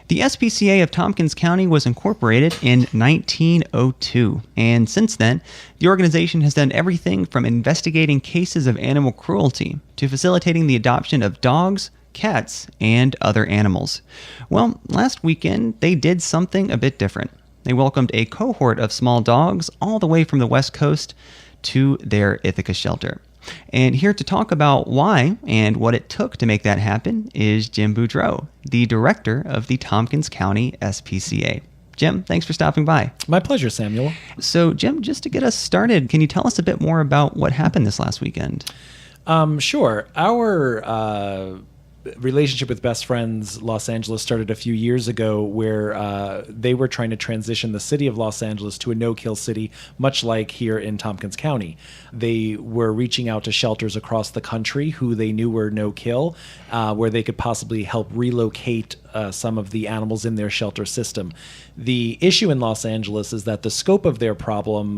The SPCA of Tompkins County was incorporated in 1902, and since then, the organization has done everything from investigating cases of animal cruelty to facilitating the adoption of dogs, cats, and other animals. Well, last weekend, they did something a bit different. They welcomed a cohort of small dogs all the way from the West Coast to their Ithaca shelter. And here to talk about why and what it took to make that happen is Jim Bouderau, the director of the Tompkins County SPCA. Jim, thanks for stopping by. My pleasure, Samuel. So, Jim, just to get us started, can you tell us a bit more about what happened this last weekend? Sure. Our relationship with Best Friends Los Angeles started a few years ago, where they were trying to transition the city of Los Angeles to a no-kill city, much like here in Tompkins County. They were reaching out to shelters across the country who they knew were no-kill, where they could possibly help relocate some of the animals in their shelter system. The issue in Los Angeles is that the scope of their problem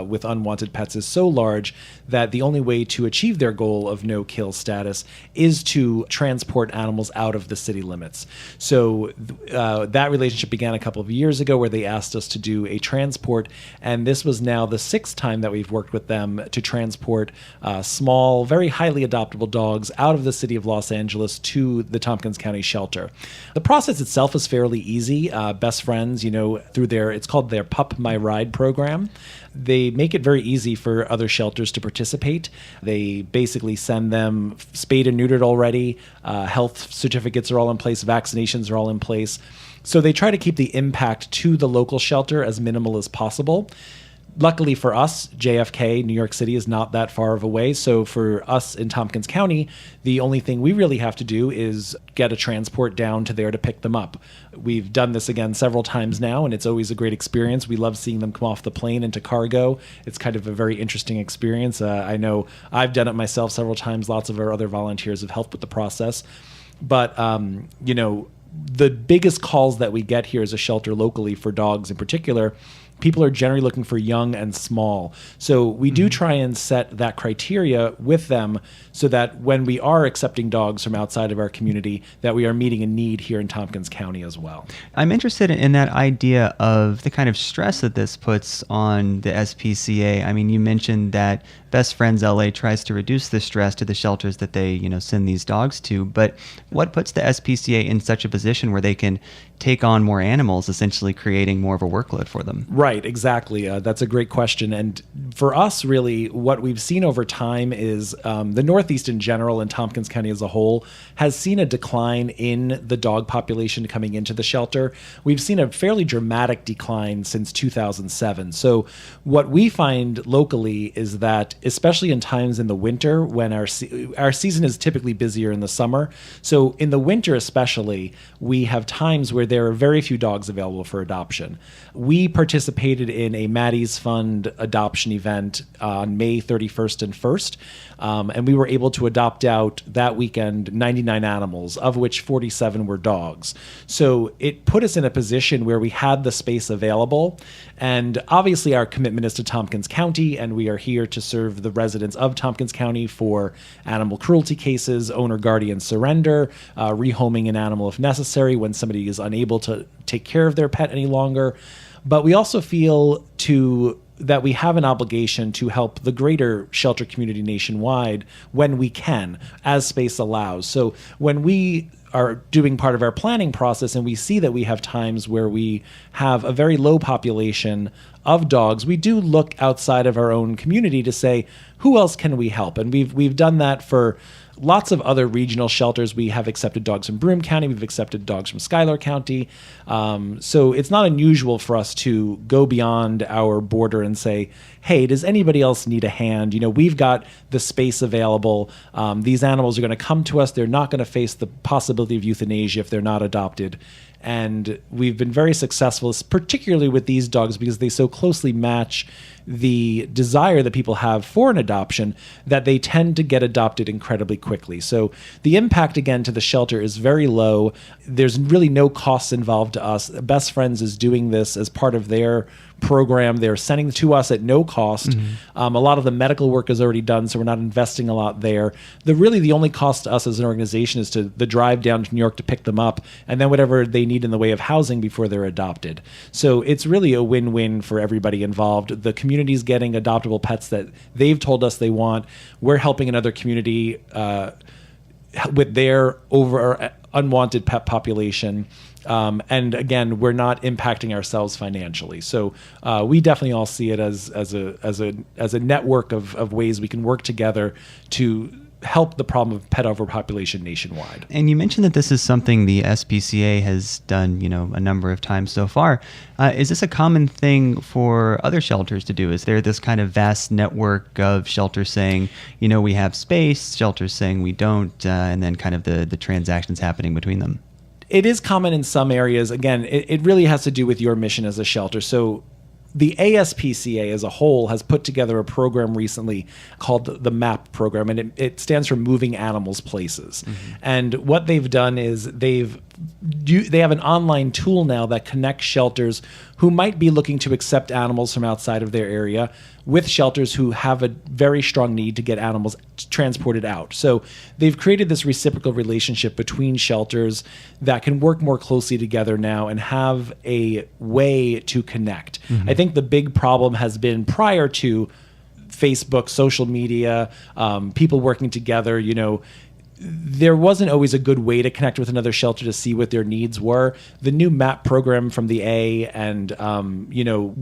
with unwanted pets is so large that the only way to achieve their goal of no-kill status is to transport animals out of the city limits. So that relationship began a couple of years ago, where they asked us to do a transport, and this was now the 6th time that we've worked with them to transport small, very highly adoptable dogs out of the city of Los Angeles to the Tompkins County shelter. The process itself is fairly easy. Best Friends, through it's called their Pup My Ride program. They make it very easy for other shelters to participate. They basically send them spayed and neutered already. Health certificates are all in place. Vaccinations are all in place. So they try to keep the impact to the local shelter as minimal as possible. Luckily for us, JFK, New York City, is not that far of a way. So for us in Tompkins County, the only thing we really have to do is get a transport down to there to pick them up. We've done this again several times now, and it's always a great experience. We love seeing them come off the plane into cargo. It's kind of a very interesting experience. I know I've done it myself several times. Lots of our other volunteers have helped with the process. But, the biggest calls that we get here as a shelter locally for dogs in particular, people are generally looking for young and small. So we do try and set that criteria with them so that when we are accepting dogs from outside of our community, that we are meeting a need here in Tompkins County as well. I'm interested in that idea of the kind of stress that this puts on the SPCA. I mean, you mentioned that Best Friends LA tries to reduce the stress to the shelters that they, send these dogs to, but what puts the SPCA in such a position where they can take on more animals, essentially creating more of a workload for them? Right, exactly. That's a great question. And for us, really, what we've seen over time is the Northeast in general and Tompkins County as a whole has seen a decline in the dog population coming into the shelter. We've seen a fairly dramatic decline since 2007. So what we find locally is that, especially in times in the winter when our season is typically busier in the summer. So in the winter especially, we have times where there are very few dogs available for adoption. We participated in a Maddie's Fund adoption event on May 31st and 1st, and we were able to adopt out that weekend 99 animals, of which 47 were dogs. So it put us in a position where we had the space available, and obviously our commitment is to Tompkins County, and we are here to serve the residents of Tompkins County for animal cruelty cases, owner-guardian surrender, rehoming an animal if necessary when somebody is unable to take care of their pet any longer. But we also feel that we have an obligation to help the greater shelter community nationwide when we can, as space allows. So when we are doing part of our planning process and we see that we have times where we have a very low population of dogs, we do look outside of our own community to say, who else can we help? And we've done that for lots of other regional shelters. We have accepted dogs from Broome County. We've accepted dogs from Schuyler County. So it's not unusual for us to go beyond our border and say, hey, does anybody else need a hand? We've got the space available. These animals are going to come to us. They're not going to face the possibility of euthanasia if they're not adopted. And we've been very successful, particularly with these dogs, because they so closely match the desire that people have for an adoption, that they tend to get adopted incredibly quickly. So the impact, again, to the shelter is very low. There's really no costs involved to us. Best Friends is doing this as part of their program. They're sending to us at no cost. A lot of the medical work is already done, so we're not investing a lot there. The only cost to us as an organization is to the drive down to New York to pick them up, and then whatever they need in the way of housing before they're adopted. So it's really a win-win for everybody involved. The community's getting adoptable pets that they've told us they want. We're helping another community with their unwanted pet population. And again, we're not impacting ourselves financially. So we definitely all see it as a network of ways we can work together to help the problem of pet overpopulation nationwide. And you mentioned that this is something the SPCA has done, a number of times so far. Is this a common thing for other shelters to do? Is there this kind of vast network of shelters saying, we have space, shelters saying we don't, and then kind of the transactions happening between them? It is common in some areas. Again, it really has to do with your mission as a shelter. So the ASPCA as a whole has put together a program recently called the MAP program, and it stands for Moving Animals Places. And what they've done is they have an online tool now that connects shelters who might be looking to accept animals from outside of their area with shelters who have a very strong need to get animals transported out. So they've created this reciprocal relationship between shelters that can work more closely together now and have a way to connect. I think the big problem has been prior to Facebook, social media, people working together, there wasn't always a good way to connect with another shelter to see what their needs were. The new MAP program from the A and,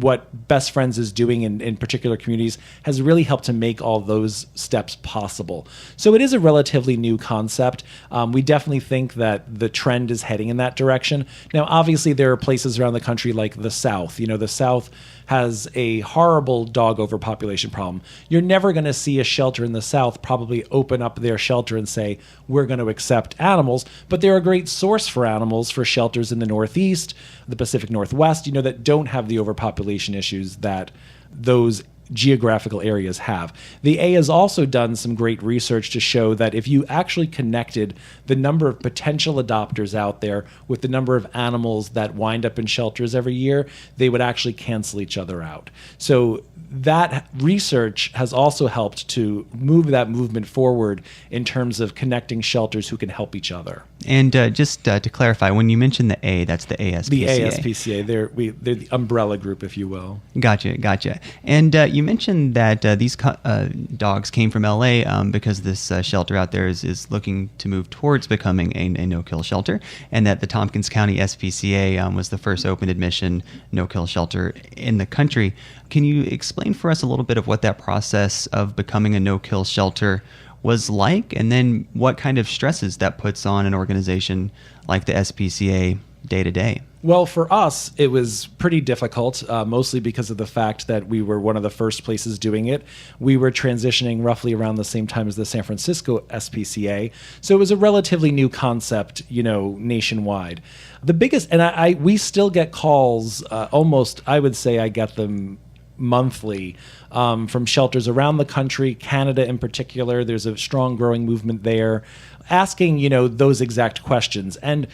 what Best Friends is doing in particular communities has really helped to make all those steps possible. So it is a relatively new concept. We definitely think that the trend is heading in that direction. Now, obviously, there are places around the country like the South. The South has a horrible dog overpopulation problem. You're never going to see a shelter in the South probably open up their shelter and say, we're going to accept animals, but they're a great source for animals for shelters in the Northeast, the Pacific Northwest, that don't have the overpopulation issues that those geographical areas have. The A has also done some great research to show that if you actually connected the number of potential adopters out there with the number of animals that wind up in shelters every year, they would actually cancel each other out. So that research has also helped to move that movement forward in terms of connecting shelters who can help each other. And just to clarify, when you mention the A, that's the ASPCA. The ASPCA. They're the umbrella group, if you will. Gotcha. And you mentioned that these dogs came from LA because this shelter out there is looking to move towards becoming a no-kill shelter, and that the Tompkins County SPCA was the first open admission no-kill shelter in the country. Can you explain for us a little bit of what that process of becoming a no-kill shelter was like, and then what kind of stresses that puts on an organization like the SPCA day to day? Well, for us, it was pretty difficult, mostly because of the fact that we were one of the first places doing it. We were transitioning roughly around the same time as the San Francisco SPCA, so it was a relatively new concept, nationwide. The biggest, and we still get calls, almost, I would say I get them monthly, from shelters around the country, Canada in particular. There's a strong growing movement there, asking, those exact questions. And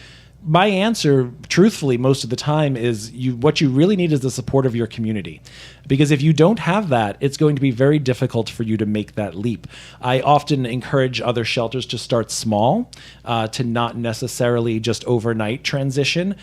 my answer, truthfully, most of the time is what you really need is the support of your community. Because if you don't have that, it's going to be very difficult for you to make that leap. I often encourage other shelters to start small, to not necessarily just overnight transition.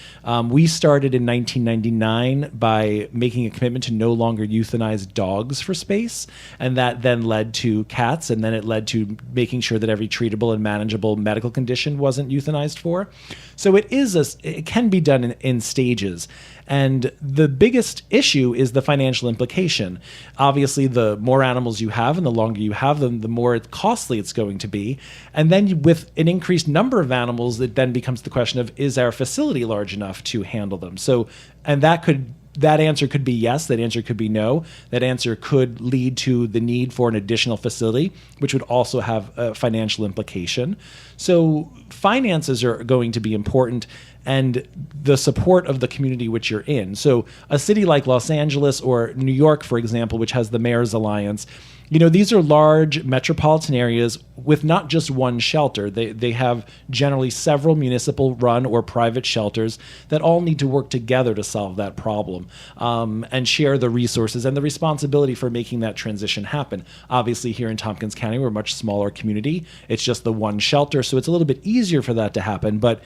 We started in 1999 by making a commitment to no longer euthanize dogs for space, and that then led to cats, and then it led to making sure that every treatable and manageable medical condition wasn't euthanized for. So it can be done in stages. And the biggest issue is the financial implication. Obviously, the more animals you have and the longer you have them, the more costly it's going to be. And then with an increased number of animals, it then becomes the question of, is our facility large enough to handle them? So, and that could that answer could be yes, that answer could be no. That answer could lead to the need for an additional facility, which would also have a financial implication. So finances are going to be important, and the support of the community which you're in. So a city like Los Angeles or New York, for example, which has the Mayor's Alliance, these are large metropolitan areas with not just one shelter. They have generally several municipal run or private shelters that all need to work together to solve that problem, and share the resources and the responsibility for making that transition happen. Obviously, here in Tompkins County, we're a much smaller community. It's just the one shelter, so it's a little bit easier for that to happen. But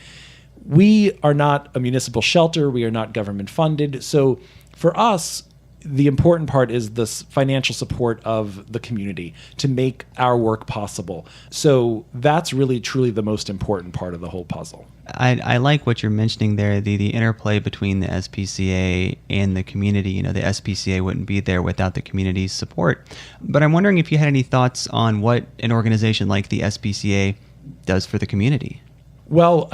we are not a municipal shelter. We are not government funded. So for us, the important part is this financial support of the community to make our work possible. So that's really, truly the most important part of the whole puzzle. I like what you're mentioning there, the interplay between the SPCA and the community. The SPCA wouldn't be there without the community's support. But I'm wondering if you had any thoughts on what an organization like the SPCA does for the community. Well,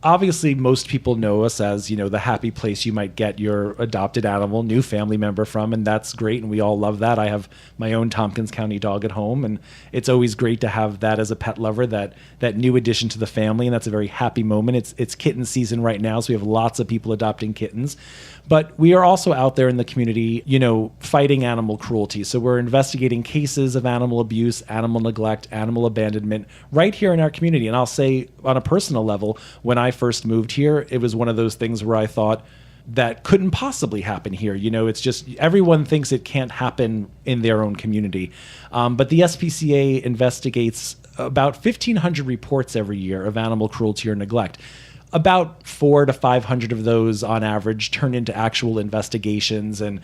obviously most people know us as, the happy place you might get your adopted animal, new family member from, and that's great, and we all love that. I have my own Tompkins County dog at home, and it's always great to have that as a pet lover, that new addition to the family, and that's a very happy moment. It's kitten season right now, so we have lots of people adopting kittens. But we are also out there in the community, fighting animal cruelty. So we're investigating cases of animal abuse, animal neglect, animal abandonment right here in our community. And I'll say on a personal level, when I first moved here, it was one of those things where I thought that couldn't possibly happen here. It's just everyone thinks it can't happen in their own community. But the SPCA investigates about 1,500 reports every year of animal cruelty or neglect. About 400 to 500 of those on average turn into actual investigations, and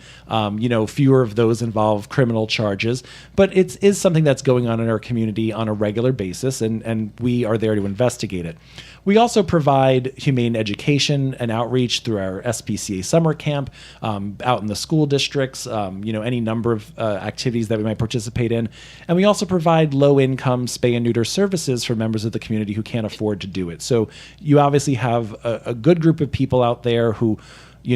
fewer of those involve criminal charges. But it is something that's going on in our community on a regular basis, and we are there to investigate it. We also provide humane education and outreach through our SPCA summer camp, out in the school districts, any number of activities that we might participate in. And we also provide low-income spay and neuter services for members of the community who can't afford to do it. So you obviously have a good group of people out there who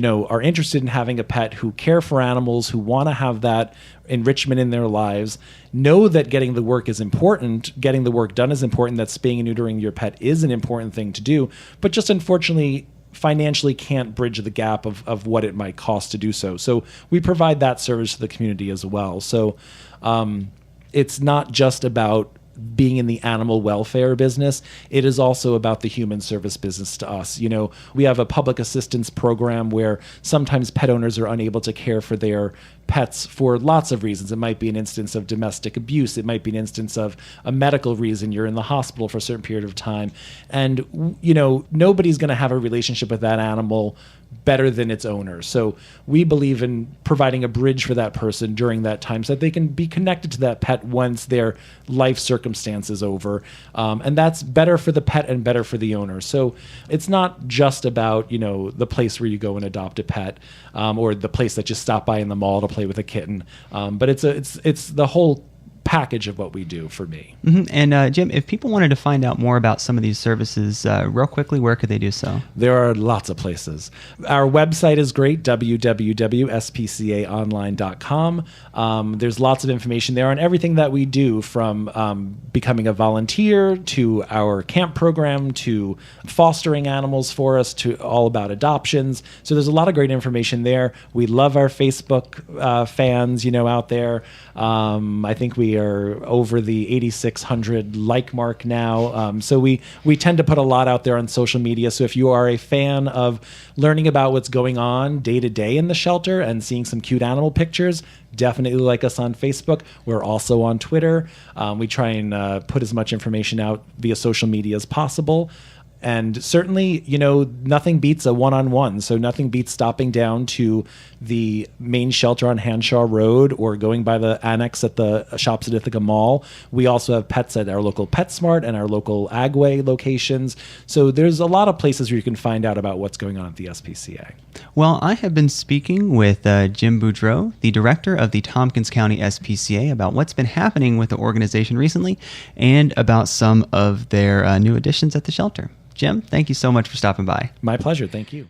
are interested in having a pet, who care for animals, who want to have that enrichment in their lives, know that getting the work is important, getting the work done is important, that spaying and neutering your pet is an important thing to do, but just unfortunately financially can't bridge the gap of what it might cost to do so. So we provide that service to the community as well. So it's not just about being in the animal welfare business, it is also about the human service business to us. We have a public assistance program where sometimes pet owners are unable to care for their pets for lots of reasons. It might be an instance of domestic abuse. It might be an instance of a medical reason. You're in the hospital for a certain period of time. And, nobody's going to have a relationship with that animal better than its owner. So we believe in providing a bridge for that person during that time so that they can be connected to that pet once their life circumstance is over. And that's better for the pet and better for the owner. So it's not just about, the place where you go and adopt a pet, or the place that you stop by in the mall to play with a kitten. But it's the whole package of what we do for me. Mm-hmm. And Jim, if people wanted to find out more about some of these services, real quickly, where could they do so? There are lots of places. Our website is great, www.spcaonline.com. There's lots of information there on everything that we do, from becoming a volunteer to our camp program to fostering animals for us to all about adoptions. So there's a lot of great information there. We love our Facebook fans, out there. I think we are over the 8,600 like mark now. So we tend to put a lot out there on social media. So if you are a fan of learning about what's going on day to day in the shelter and seeing some cute animal pictures, definitely like us on Facebook. We're also on Twitter. We try and put as much information out via social media as possible. And certainly, nothing beats a one-on-one. So nothing beats stopping down to the main shelter on Hanshaw Road or going by the annex at the shops at Ithaca Mall. We also have pets at our local PetSmart and our local Agway locations. So there's a lot of places where you can find out about what's going on at the SPCA. Well, I have been speaking with Jim Bouderau, the director of the Tompkins County SPCA, about what's been happening with the organization recently and about some of their new additions at the shelter. Jim, thank you so much for stopping by. My pleasure. Thank you.